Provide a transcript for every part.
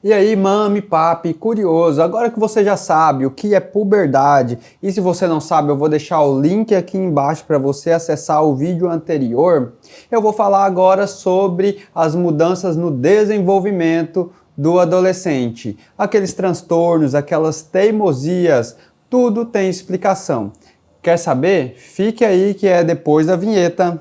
E aí, mami, papi, curioso, agora que você já sabe o que é puberdade, e se você não sabe, eu vou deixar o link aqui embaixo para você acessar o vídeo anterior, eu vou falar agora sobre as mudanças no desenvolvimento do adolescente. Aqueles transtornos, aquelas teimosias, tudo tem explicação. Quer saber? Fique aí que é depois da vinheta.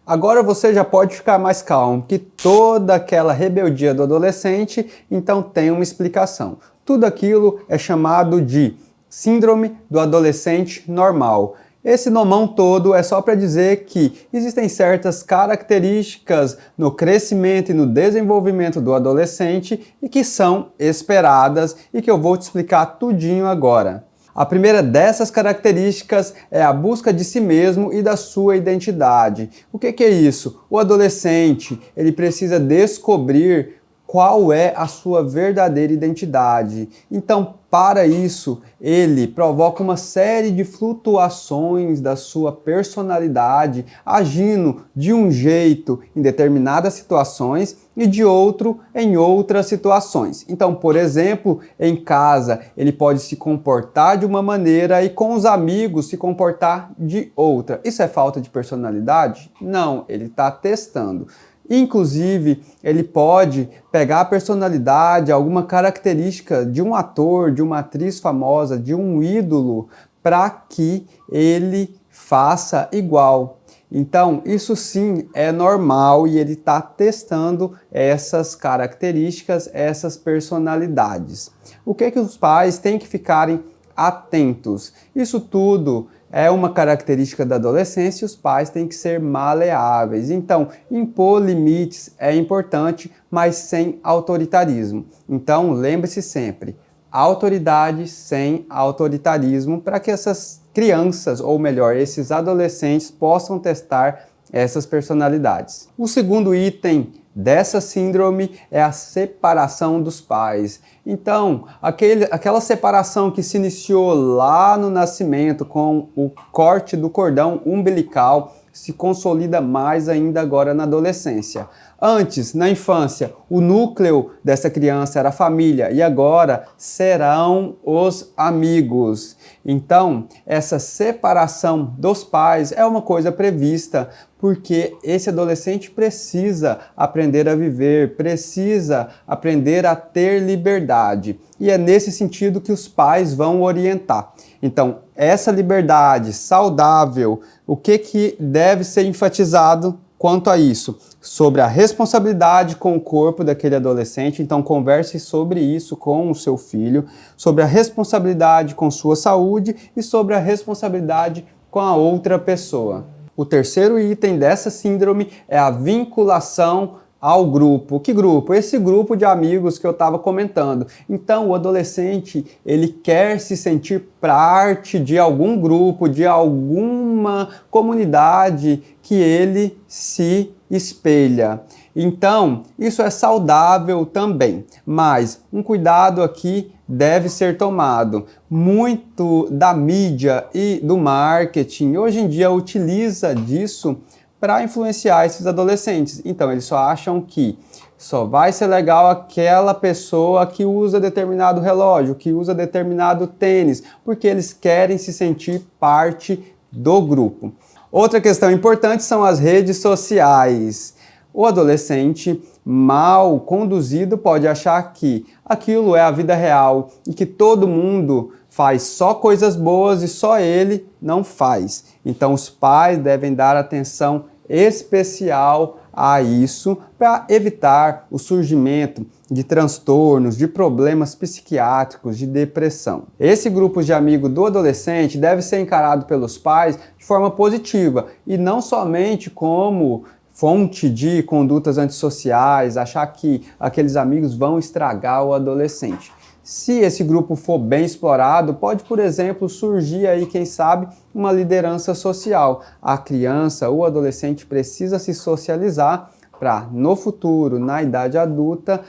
Agora você já pode ficar mais calmo, que toda aquela rebeldia do adolescente, então tem uma explicação. Tudo aquilo é chamado de síndrome do adolescente normal. Esse nomão todo é só para dizer que existem certas características no crescimento e no desenvolvimento do adolescente e que são esperadas e que eu vou te explicar tudinho agora. A primeira dessas características é a busca de si mesmo e da sua identidade. O que é isso? O adolescente, ele precisa descobrir qual é a sua verdadeira identidade. Então, para isso, ele provoca uma série de flutuações da sua personalidade, agindo de um jeito em determinadas situações e de outro em outras situações. Então, por exemplo, em casa, ele pode se comportar de uma maneira e com os amigos se comportar de outra. Isso é falta de personalidade? Não, ele está testando. Inclusive, ele pode pegar a personalidade, alguma característica de um ator, de uma atriz famosa, de um ídolo, para que ele faça igual. Então, isso sim é normal e ele está testando essas características, essas personalidades. O que os pais têm que ficarem atentos? Isso tudo é uma característica da adolescência e os pais têm que ser maleáveis. Então, impor limites é importante, mas sem autoritarismo. Então, lembre-se sempre, autoridade sem autoritarismo, para que essas crianças, ou melhor, esses adolescentes possam testar essas personalidades. O segundo item dessa síndrome é a separação dos pais. Então, aquela separação que se iniciou lá no nascimento com o corte do cordão umbilical se consolida mais ainda agora na adolescência. Antes, na infância, o núcleo dessa criança era a família e agora serão os amigos. Então, essa separação dos pais é uma coisa prevista, porque esse adolescente precisa aprender a viver, precisa aprender a ter liberdade. E é nesse sentido que os pais vão orientar. Então, essa liberdade saudável, o que deve ser enfatizado quanto a isso? Sobre a responsabilidade com o corpo daquele adolescente, então converse sobre isso com o seu filho, sobre a responsabilidade com sua saúde e sobre a responsabilidade com a outra pessoa. O terceiro item dessa síndrome é a vinculação ao grupo. Que grupo? Esse grupo de amigos que eu estava comentando. Então, o adolescente, ele quer se sentir parte de algum grupo, de alguma comunidade que ele se espelha. Então, isso é saudável também, mas um cuidado aqui deve ser tomado. Muito da mídia e do marketing hoje em dia utiliza disso para influenciar esses adolescentes. Então, eles só acham que só vai ser legal aquela pessoa que usa determinado relógio, que usa determinado tênis, porque eles querem se sentir parte do grupo. Outra questão importante são as redes sociais. O adolescente mal conduzido pode achar que aquilo é a vida real e que todo mundo faz só coisas boas e só ele não faz. Então os pais devem dar atenção especial a isso para evitar o surgimento de transtornos, de problemas psiquiátricos, de depressão. Esse grupo de amigos do adolescente deve ser encarado pelos pais de forma positiva e não somente como fonte de condutas antissociais, achar que aqueles amigos vão estragar o adolescente. Se esse grupo for bem explorado, pode, por exemplo, surgir aí, quem sabe, uma liderança social. A criança ou adolescente precisa se socializar para, no futuro, na idade adulta,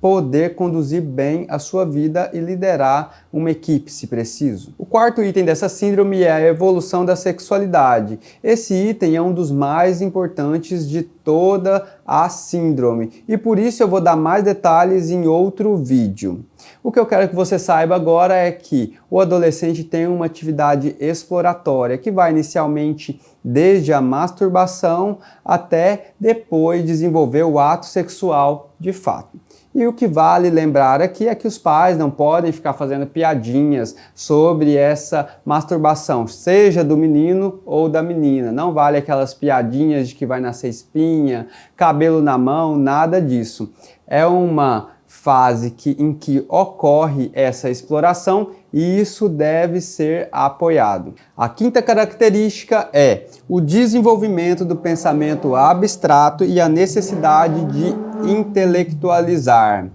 poder conduzir bem a sua vida e liderar uma equipe, se preciso. O quarto item dessa síndrome é a evolução da sexualidade. Esse item é um dos mais importantes de toda a síndrome e por isso eu vou dar mais detalhes em outro vídeo. O que eu quero que você saiba agora é que o adolescente tem uma atividade exploratória que vai inicialmente desde a masturbação até depois desenvolver o ato sexual de fato. E o que vale lembrar aqui é que os pais não podem ficar fazendo piadinhas sobre essa masturbação, seja do menino ou da menina. Não vale aquelas piadinhas de que vai nascer espinha, cabelo na mão, nada disso. É uma fase em que ocorre essa exploração e isso deve ser apoiado. A quinta característica é o desenvolvimento do pensamento abstrato e a necessidade de intelectualizar.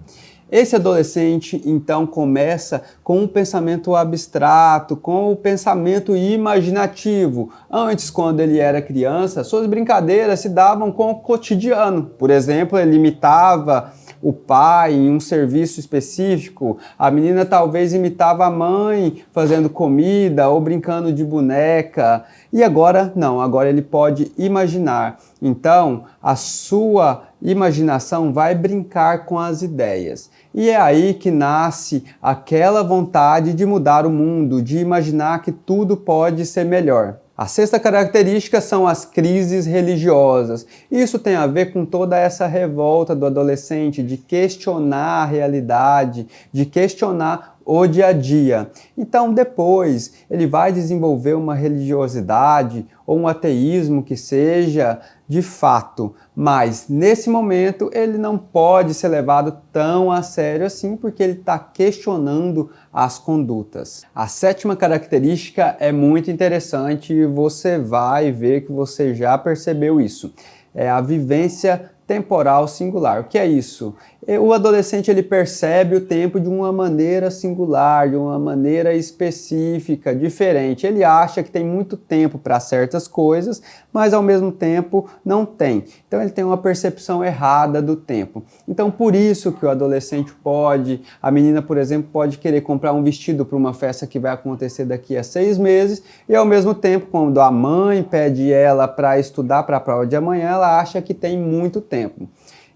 Esse adolescente, então, começa com um pensamento abstrato, com o pensamento imaginativo. Antes, quando ele era criança, suas brincadeiras se davam com o cotidiano. Por exemplo, ele imitava o pai em um serviço específico, a menina talvez imitava a mãe fazendo comida ou brincando de boneca. E agora não, agora ele pode imaginar. Então, a sua imaginação vai brincar com as ideias. E é aí que nasce aquela vontade de mudar o mundo, de imaginar que tudo pode ser melhor. A sexta característica são as crises religiosas. Isso tem a ver com toda essa revolta do adolescente de questionar a realidade, de questionar o dia a dia. Então depois ele vai desenvolver uma religiosidade ou um ateísmo que seja de fato, mas nesse momento ele não pode ser levado tão a sério assim porque ele está questionando as condutas. A sétima característica é muito interessante e você vai ver que você já percebeu isso. É a vivência temporal singular. O que é isso? O adolescente ele percebe o tempo de uma maneira singular, de uma maneira específica, diferente. Ele acha que tem muito tempo para certas coisas, mas ao mesmo tempo não tem. Então ele tem uma percepção errada do tempo. Então por isso que o adolescente pode, a menina por exemplo, pode querer comprar um vestido para uma festa que vai acontecer daqui a 6 meses e ao mesmo tempo quando a mãe pede ela para estudar para a prova de amanhã, ela acha que tem muito tempo.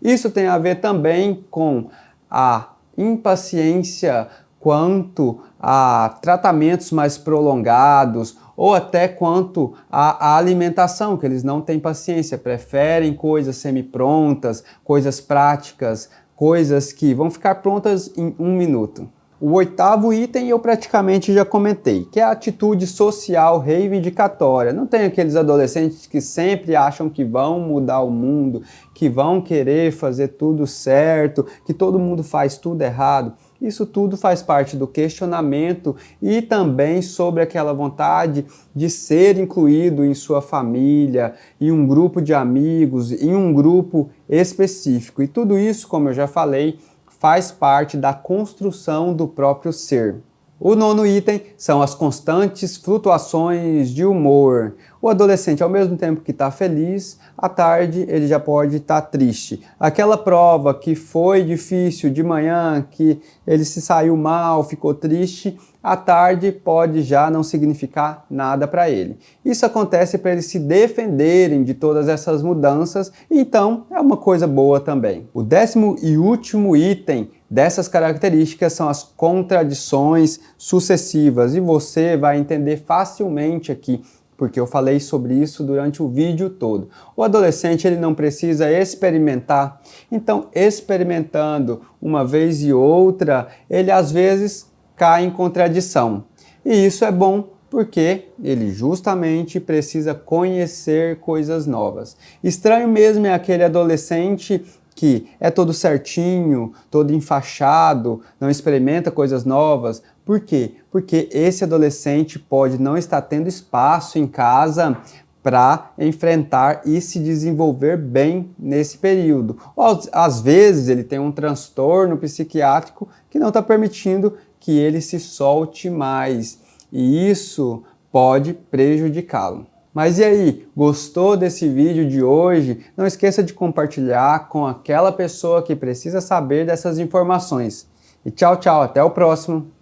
Isso tem a ver também com a impaciência quanto a tratamentos mais prolongados ou até quanto à alimentação, que eles não têm paciência, preferem coisas semi-prontas, coisas práticas, coisas que vão ficar prontas em 1 minuto. O oitavo item eu praticamente já comentei, que é a atitude social reivindicatória. Não tem aqueles adolescentes que sempre acham que vão mudar o mundo, que vão querer fazer tudo certo, que todo mundo faz tudo errado. Isso tudo faz parte do questionamento e também sobre aquela vontade de ser incluído em sua família, em um grupo de amigos, em um grupo específico. E tudo isso, como eu já falei, faz parte da construção do próprio ser. O nono item são as constantes flutuações de humor. O adolescente, ao mesmo tempo que está feliz, à tarde ele já pode estar triste. Aquela prova que foi difícil de manhã, que ele se saiu mal, ficou triste, à tarde pode já não significar nada para ele. Isso acontece para eles se defenderem de todas essas mudanças, então é uma coisa boa também. O 10º e último item dessas características são as contradições sucessivas e você vai entender facilmente aqui, porque eu falei sobre isso durante o vídeo todo. O adolescente ele não precisa experimentar, então experimentando uma vez e outra, ele às vezes cai em contradição. E isso é bom porque ele justamente precisa conhecer coisas novas. Estranho mesmo é aquele adolescente que é todo certinho, todo enfaixado, não experimenta coisas novas. Por quê? Porque esse adolescente pode não estar tendo espaço em casa para enfrentar e se desenvolver bem nesse período. Ou, às vezes ele tem um transtorno psiquiátrico que não está permitindo que ele se solte mais e isso pode prejudicá-lo. Mas e aí, gostou desse vídeo de hoje? Não esqueça de compartilhar com aquela pessoa que precisa saber dessas informações. E tchau, tchau, até o próximo!